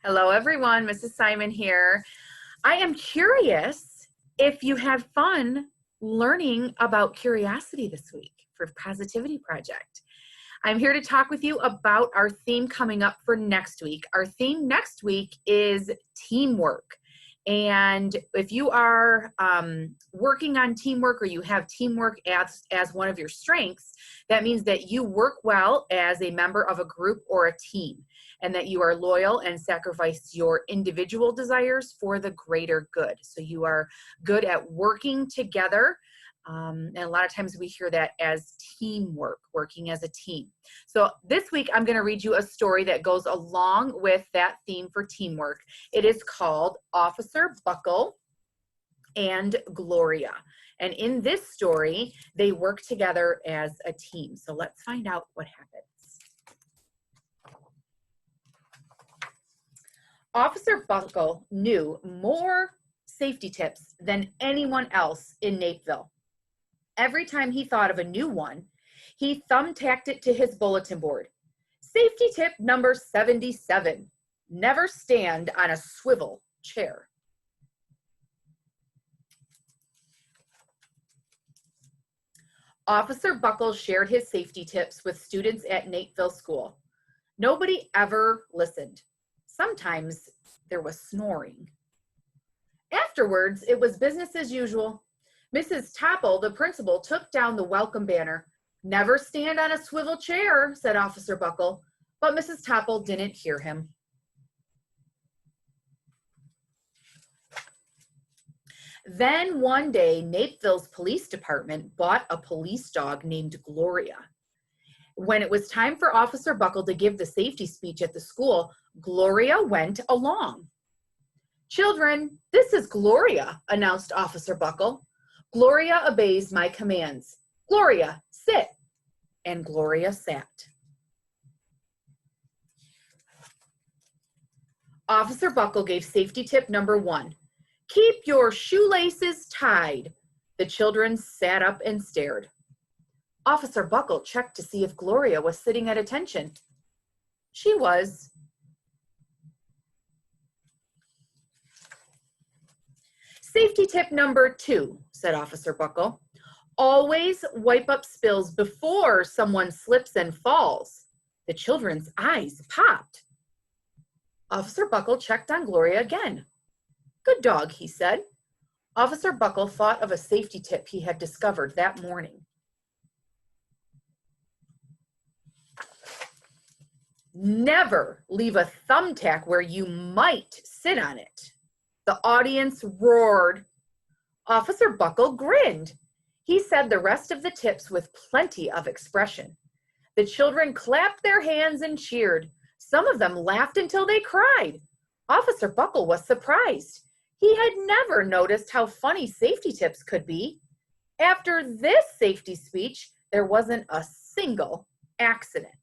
Hello, everyone. Mrs. Simon here. I am curious if you had fun learning about curiosity this week for Positivity Project. I'm here to talk with you about our theme coming up for next week. Our theme next week is teamwork. And if you are working on teamwork or you have teamwork as one of your strengths, that means that you work well as a member of a group or a team, and that you are loyal and sacrifice your individual desires for the greater good. So you are good at working together. And a lot of times we hear that as teamwork, working as a team. So this week, I'm going to read you a story that goes along with that theme for teamwork. It is called Officer Buckle and Gloria. And in this story, they work together as a team. So let's find out what happens. Officer Buckle knew more safety tips than anyone else in Napeville. Every time he thought of a new one, he thumbtacked it to his bulletin board. Safety tip number 77, never stand on a swivel chair. Officer Buckle shared his safety tips with students at Napeville School. Nobody ever listened. Sometimes there was snoring. Afterwards, it was business as usual. Mrs. Topple, the principal, took down the welcome banner. Never stand on a swivel chair, said Officer Buckle, but Mrs. Topple didn't hear him. Then one day, Napeville's police department bought a police dog named Gloria. When it was time for Officer Buckle to give the safety speech at the school, Gloria went along. Children, this is Gloria, announced Officer Buckle. Gloria obeys my commands. Gloria, sit. And Gloria sat. Officer Buckle gave safety tip number 1. Keep your shoelaces tied. The children sat up and stared. Officer Buckle checked to see if Gloria was sitting at attention. She was. Safety tip number 2, said Officer Buckle. Always wipe up spills before someone slips and falls. The children's eyes popped. Officer Buckle checked on Gloria again. Good dog, he said. Officer Buckle thought of a safety tip he had discovered that morning. Never leave a thumbtack where you might sit on it. The audience roared. Officer Buckle grinned. He said the rest of the tips with plenty of expression. The children clapped their hands and cheered. Some of them laughed until they cried. Officer Buckle was surprised. He had never noticed how funny safety tips could be. After this safety speech, there wasn't a single accident.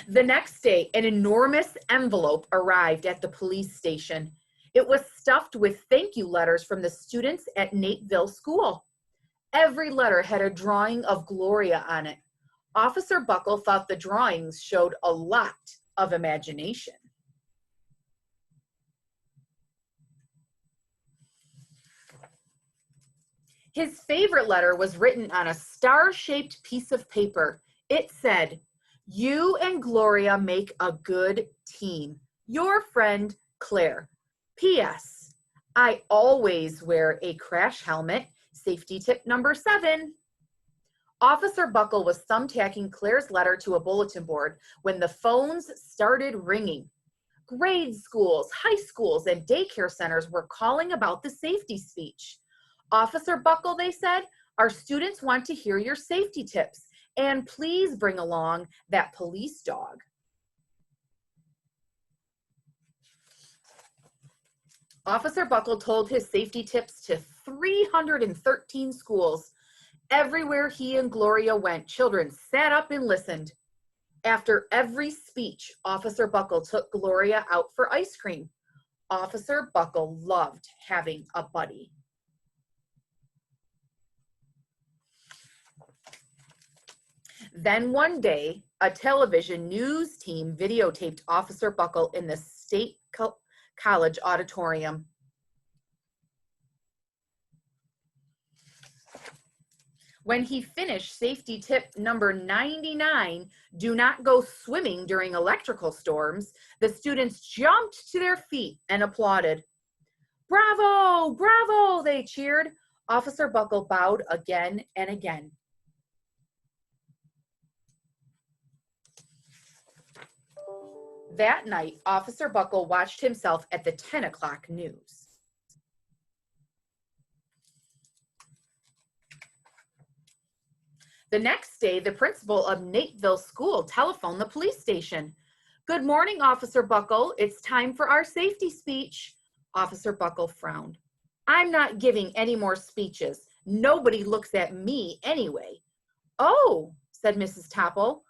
The next day, an enormous envelope arrived at the police station. It was stuffed with thank you letters from the students at Napeville School. Every letter had a drawing of Gloria on it. Officer Buckle thought the drawings showed a lot of imagination. His favorite letter was written on a star-shaped piece of paper. It said, "You and Gloria make a good team. Your friend, Claire. P.S. I always wear a crash helmet. Safety tip number 7. Officer Buckle was thumbtacking Claire's letter to a bulletin board when the phones started ringing. Grade schools, high schools, and daycare centers were calling about the safety speech. Officer Buckle, they said, our students want to hear your safety tips, and please bring along that police dog. Officer Buckle told his safety tips to 313 schools. Everywhere he and Gloria went, children sat up and listened. After every speech, Officer Buckle took Gloria out for ice cream. Officer Buckle loved having a buddy. Then one day, a television news team videotaped Officer Buckle in the State College auditorium. When he finished safety tip number 99, do not go swimming during electrical storms, the students jumped to their feet and applauded. Bravo, bravo, they cheered. Officer Buckle bowed again and again. That night, Officer Buckle watched himself at the 10 o'clock news. The next day, the principal of Nateville School telephoned the police station. Good morning, Officer Buckle. It's time for our safety speech. Officer Buckle frowned. I'm not giving any more speeches. Nobody looks at me anyway. Oh, said Mrs. Topple.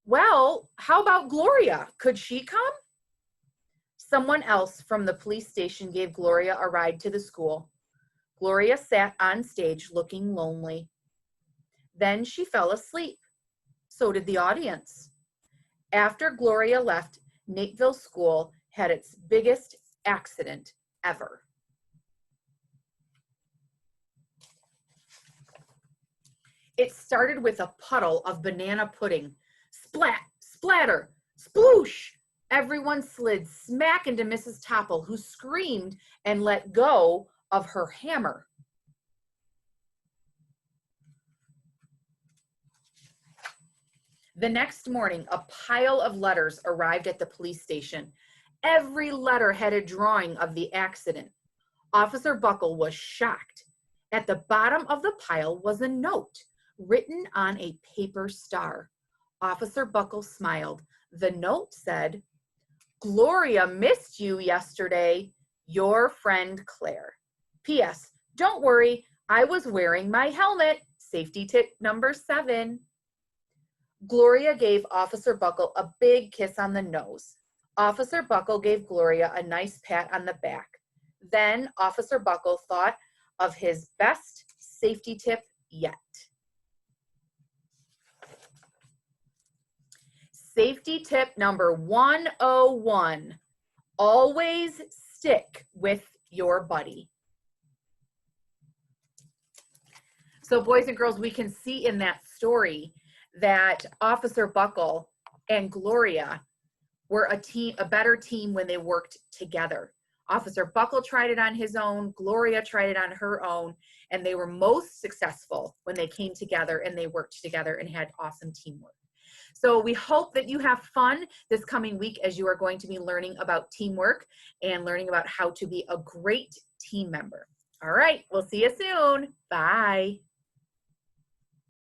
Well, how about Gloria? Could she come? Someone else from the police station gave Gloria a ride to the school. Gloria sat on stage looking lonely. Then she fell asleep. So did the audience. After Gloria left, Nateville School had its biggest accident ever. It started with a puddle of banana pudding. Splat, splatter, sploosh! Everyone slid smack into Mrs. Topple, who screamed and let go of her hammer. The next morning, a pile of letters arrived at the police station. Every letter had a drawing of the accident. Officer Buckle was shocked. At the bottom of the pile was a note written on a paper star. Officer Buckle smiled. The note said, Gloria missed you yesterday. Your friend Claire. P.S. Don't worry, I was wearing my helmet. Safety tip number 7. Gloria gave Officer Buckle a big kiss on the nose. Officer Buckle gave Gloria a nice pat on the back. Then Officer Buckle thought of his best safety tip yet. Safety tip number 101. Always stick with your buddy. So boys and girls, we can see in that story that Officer Buckle and Gloria were a better team when they worked together. Officer Buckle tried it on his own, Gloria tried it on her own, and they were most successful when they came together and they worked together and had awesome teamwork. So we hope that you have fun this coming week as you are going to be learning about teamwork and learning about how to be a great team member. All right, we'll see you soon. Bye.